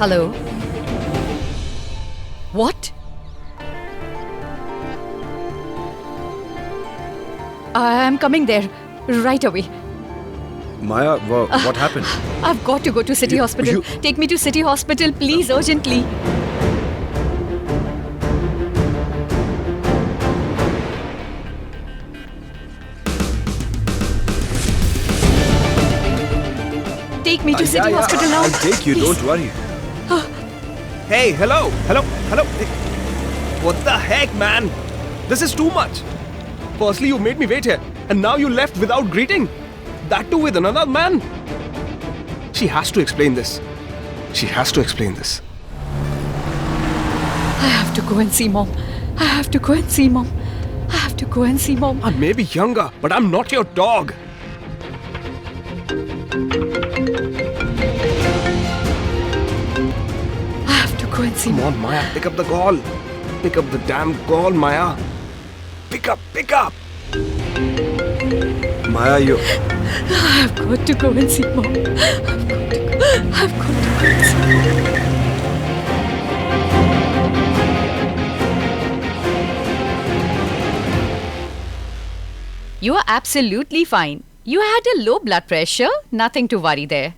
Hello? What? I am coming there right away. Maya, what happened? I've got to go to City Hospital. Take me to City Hospital, please, urgently. Take me to City Hospital now. I'll take you, please. don't worry. Hey, hello. Hey, what the heck, man? This is too much. Firstly, you made me wait here, and now you left without greeting. That too with another man. She has to explain this. I have to go and see Mom. I may be younger, but I'm not your dog. I have to go and see Come Mom. on, Maya, pick up the call. Pick up the damn call, Maya. Pick up. Maya, you... I've got to go and see Mom. I've got to go and see Mom. You are absolutely fine. You had a low blood pressure, nothing to worry there.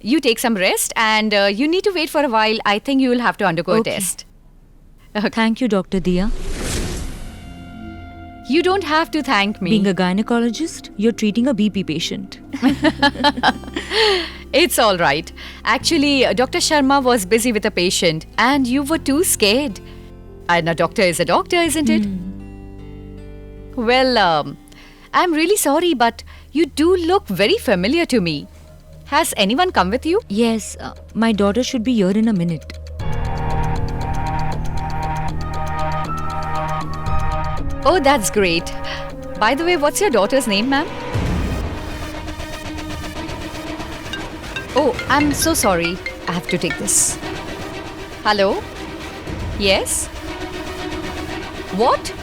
You take some rest and you need to wait for a while. I think you will have to undergo a test. Thank you, Dr. Dia. You don't have to thank me. Being a gynecologist, you're treating a BP patient. It's all right. Actually, Dr. Sharma was busy with a patient and you were too scared. And a doctor is a doctor, isn't it? Well, I'm really sorry, but you do look very familiar to me. Has anyone come with you? Yes, my daughter should be here in a minute. Oh, that's great. By the way, what's your daughter's name, ma'am? Oh, I'm so sorry. I have to take this. Hello? Yes? What?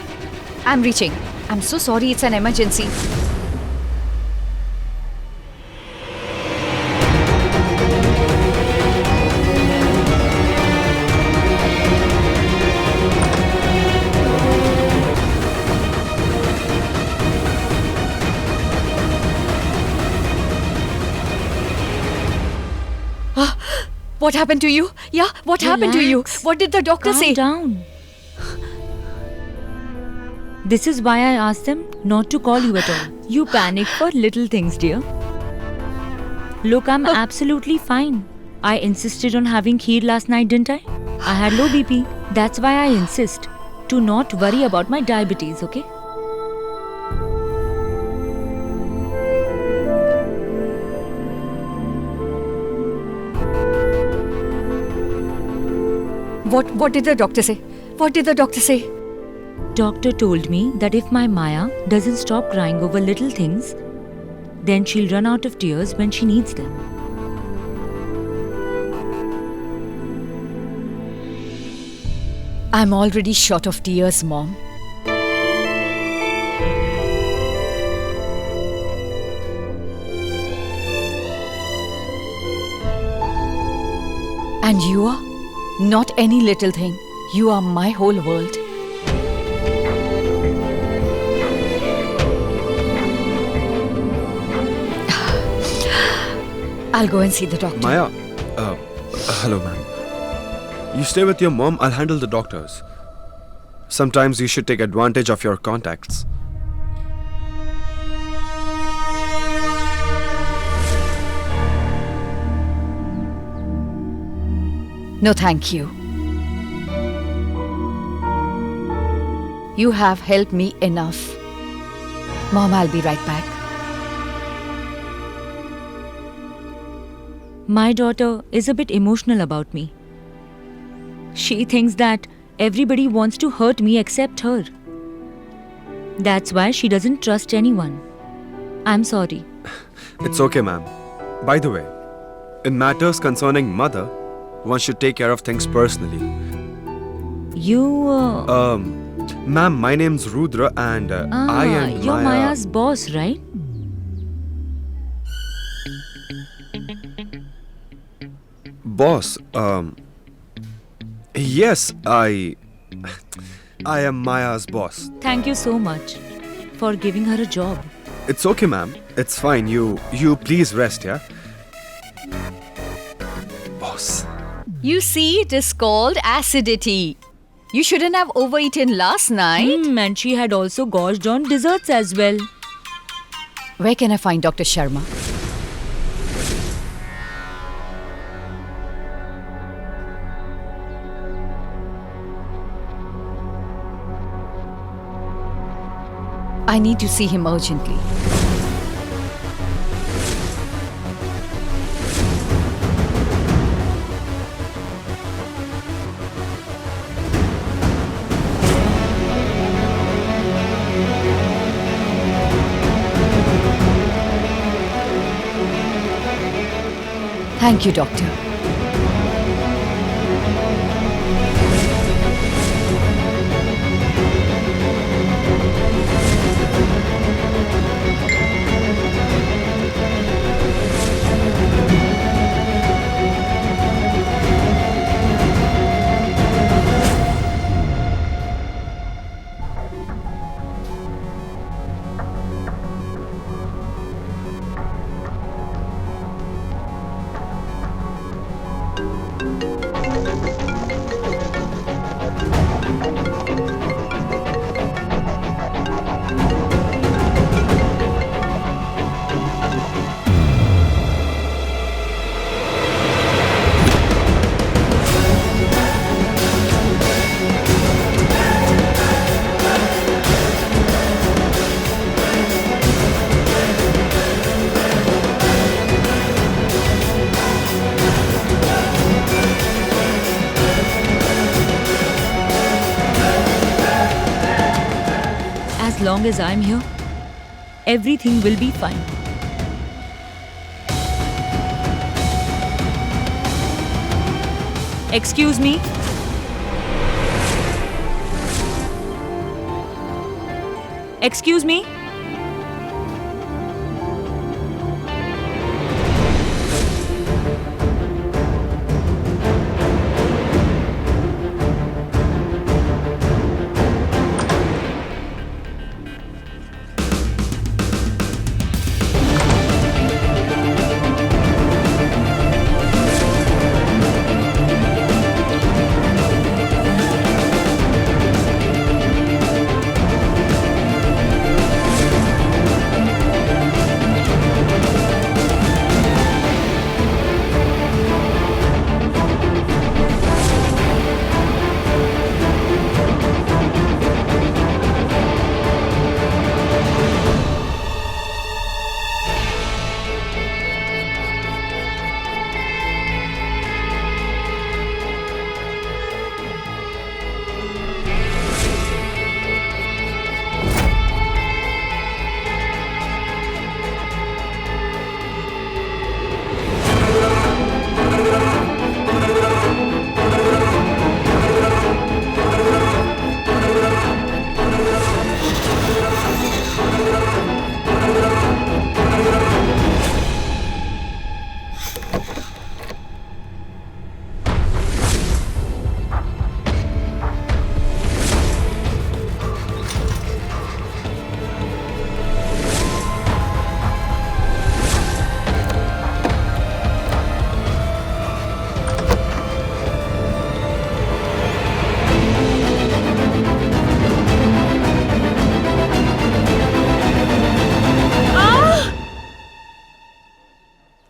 I'm reaching. I'm so sorry, it's an emergency. What happened to you? Yeah, what happened to you? Relax. What did the doctor say? Calm down. This is why I asked them not to call you at all. You panic for little things, dear. Look, I'm absolutely fine. I insisted on having kheer last night, didn't I? I had low BP. That's why I insist to not worry about my diabetes, okay? What did the doctor say? What did the doctor say? Doctor told me that if my Maya doesn't stop crying over little things, then she'll run out of tears when she needs them. I'm already short of tears, Mom. And you are not any little thing. You are my whole world. I'll go and see the doctor. Maya, hello, ma'am. You stay with your mom, I'll handle the doctors. Sometimes you should take advantage of your contacts. No, thank you. You have helped me enough. Mom, I'll be right back. My daughter is a bit emotional about me. She thinks that everybody wants to hurt me except her. That's why she doesn't trust anyone. I'm sorry. It's okay, ma'am. By the way, in matters concerning mother, one should take care of things personally. You, Ma'am, my name's Rudra and I and you're Maya... Maya's boss, right? boss. Yes, I am Maya's boss. Thank you so much for giving her a job. It's okay, ma'am. It's fine. You please rest, yeah? Boss. You see, it is called acidity. You shouldn't have overeaten last night. And she had also gorged on desserts as well. Where can I find Dr. Sharma? I need to see him urgently. Thank you, doctor. As long as I'm here, everything will be fine. Excuse me? Excuse me?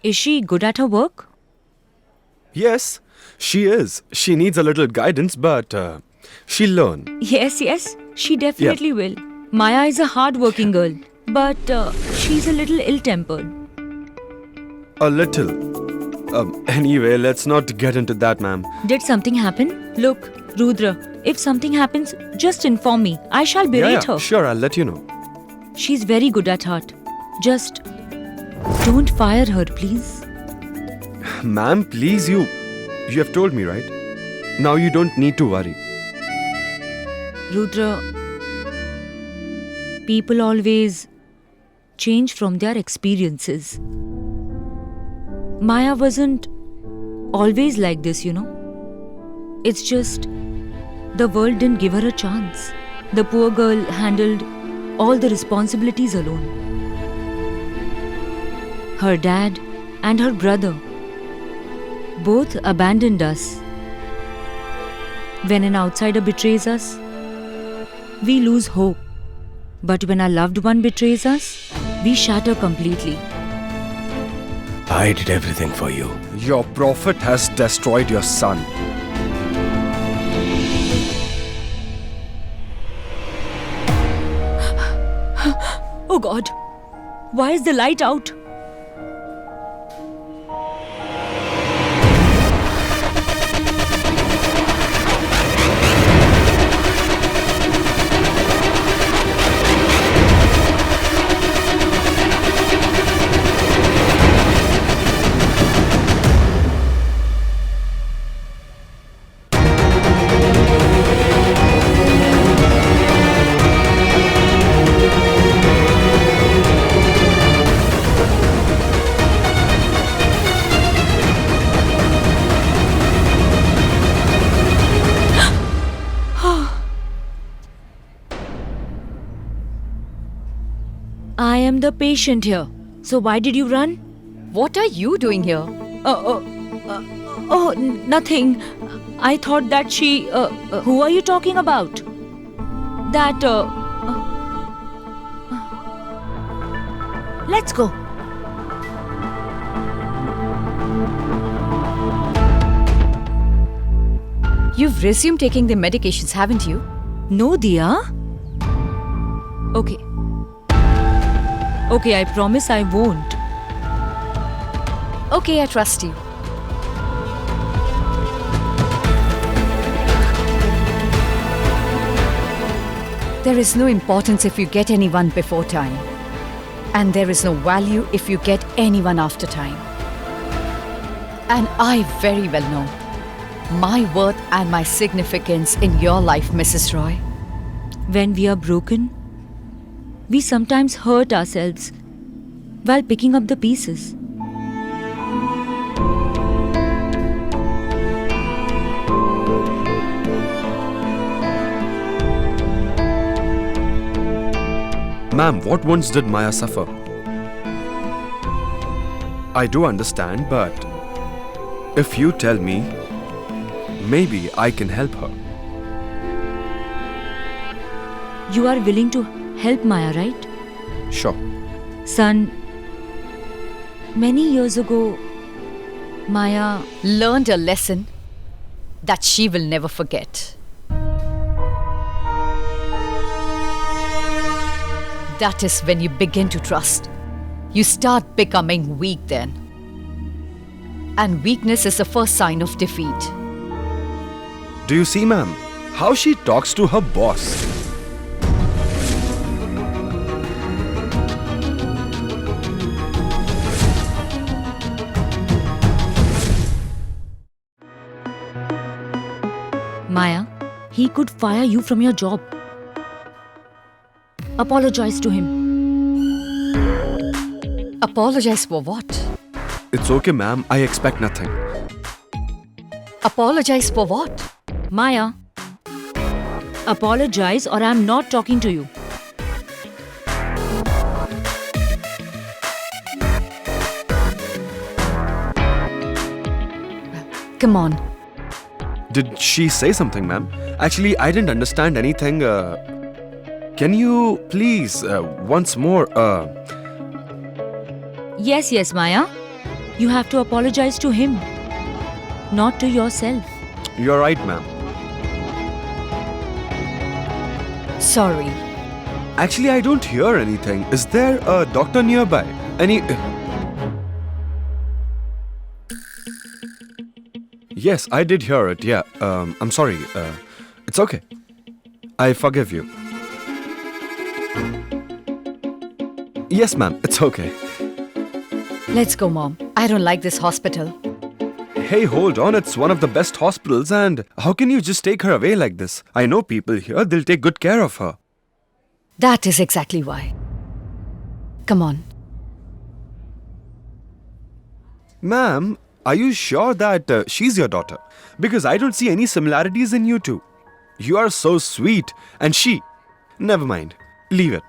Is she good at her work? Yes, she is. She needs a little guidance, but she'll learn. Yes, she definitely will. Maya is a hard-working girl, but she's a little ill-tempered. A little. Anyway, let's not get into that, ma'am. Did something happen? Look, Rudra, if something happens, just inform me. I shall berate her. Sure, I'll let you know. She's very good at heart. Just don't fire her, please. Ma'am, please, you have told me, right? Now you don't need to worry. Rudra, people always change from their experiences. Maya wasn't always like this, you know. It's just the world didn't give her a chance. The poor girl handled all the responsibilities alone. Her dad and her brother both abandoned us. When an outsider betrays us, we lose hope. But when our loved one betrays us, we shatter completely. I did everything for you. Your prophet has destroyed your son. Oh God, why is the light out? I am the patient here. So why did you run? What are you doing here? Nothing. I thought that she. Who are you talking about? That. Let's go. You've resumed taking the medications, haven't you? No, Diya. Okay. Okay, I promise I won't. Okay, I trust you. There is no importance if you get anyone before time. And there is no value if you get anyone after time. And I very well know my worth and my significance in your life, Mrs. Roy. When we are broken, we sometimes hurt ourselves while picking up the pieces. Ma'am, what wounds did Maya suffer? I do understand, but if you tell me, maybe I can help her. You are willing to help Maya, right? Sure. Son, many years ago, Maya Learned a lesson that she will never forget. That is when you begin to trust. You start becoming weak then. And weakness is the first sign of defeat. Do you see, ma'am, how she talks to her boss? Maya, he could fire you from your job. Apologize to him. Apologize for what? It's okay, ma'am. I expect nothing. Apologize for what? Maya, apologize or I'm not talking to you. Come on. Did she say something, ma'am? Actually, I didn't understand anything. Can you please, once more, Yes, Maya. You have to apologize to him, not to yourself. You're right, ma'am. Sorry. Actually, I don't hear anything. Is there a doctor nearby? Any... Yes, I did hear it. Yeah, I'm sorry. It's okay. I forgive you. Yes, ma'am. It's okay. Let's go, Mom. I don't like this hospital. Hey, hold on. It's one of the best hospitals, and how can you just take her away like this? I know people here. They'll take good care of her. That is exactly why. Come on. Ma'am, Are you sure that she's your daughter? Because I don't see any similarities in you two. You are so sweet, and she. Never mind. Leave it.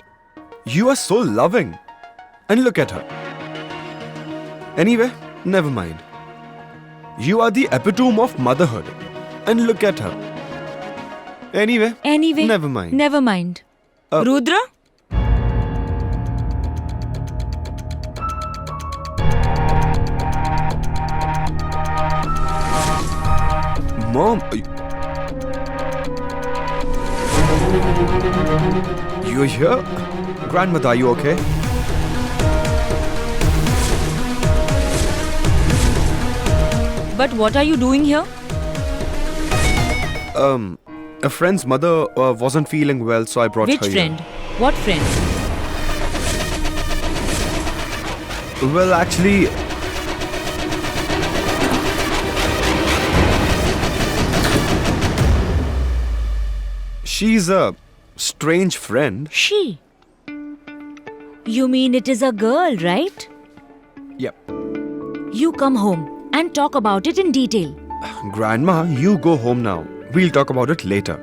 You are so loving. And look at her. Anyway, never mind. You are the epitome of motherhood. And look at her. Anyway, never mind. Never mind. Uh, Rudra? Mom, you're here? Grandmother, are you okay? But what are you doing here? A friend's mother wasn't feeling well, so I brought Which her friend? What friend? here. Well, actually, she's a strange friend. She. You mean it is a girl, right? Yep. You come home and talk about it in detail. Grandma, you go home now. We'll talk about it later.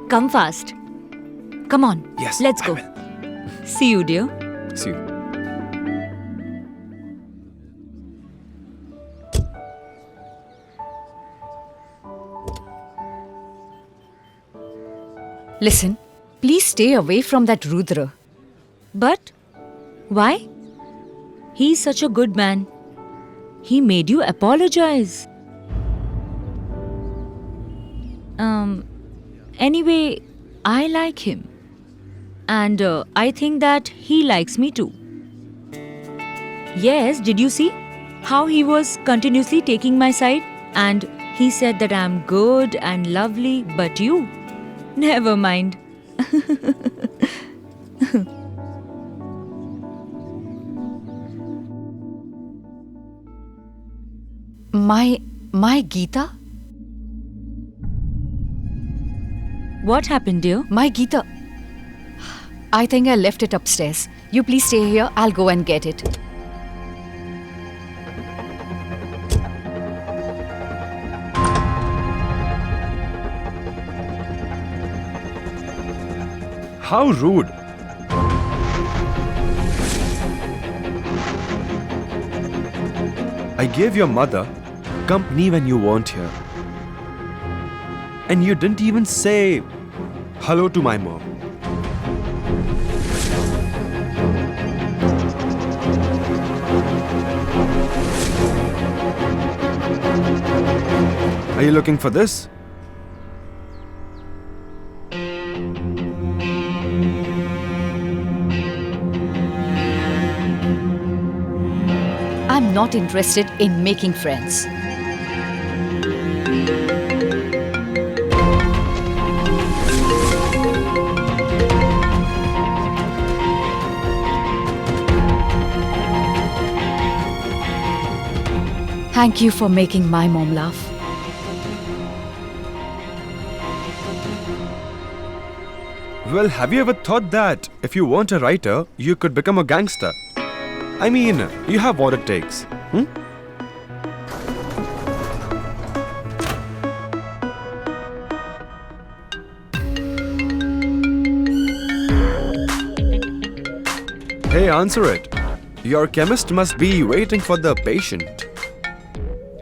Come fast. Come on. Yes, Let's I go. will. See you, dear. See you. Listen, please stay away from that Rudra. But why? He's such a good man. He made you apologize. Anyway, I like him. And I think that he likes me too. Yes, did you see how he was continuously taking my side? And he said that I'm good and lovely, but you? Never mind. My Geeta? What happened, dear? My Geeta. I think I left it upstairs. You please stay here. I'll go and get it. How rude. I gave your mother company when you weren't here. And you didn't even say hello to my mom. Are you looking for this? I'm not interested in making friends. Thank you for making my mom laugh. Well, have you ever thought that if you weren't a writer, you could become a gangster? I mean, you have what it takes. Hey, answer it. Your chemist must be waiting for the patient.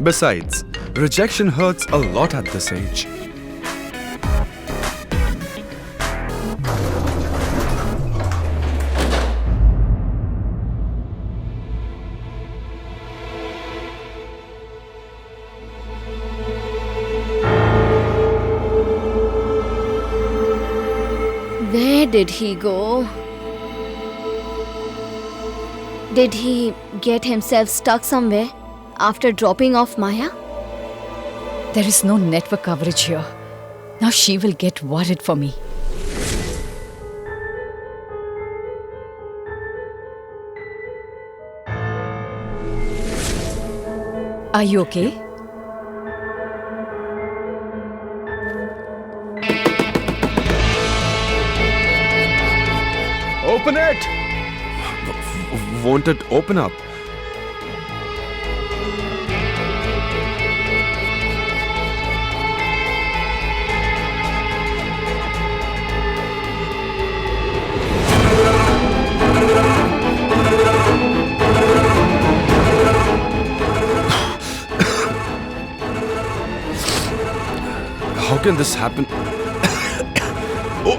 Besides, rejection hurts a lot at this age. Where did he go? Did he get himself stuck somewhere after dropping off Maya? There is no network coverage here. Now she will get worried for me. Are you okay? Open it! Won't it open up? can this happen? Oh.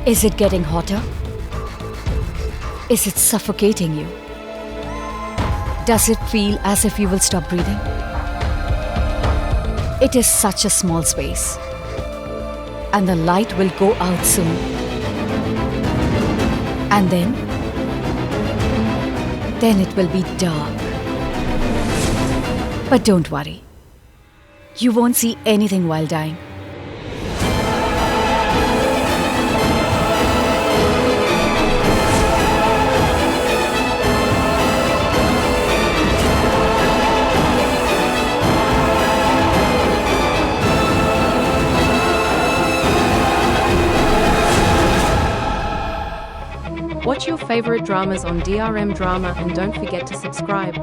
Is it getting hotter? Is it suffocating you? Does it feel as if you will stop breathing? It is such a small space. And the light will go out soon. And then it will be dark. But don't worry. You won't see anything while dying. Watch your favorite dramas on DRM Drama and don't forget to subscribe.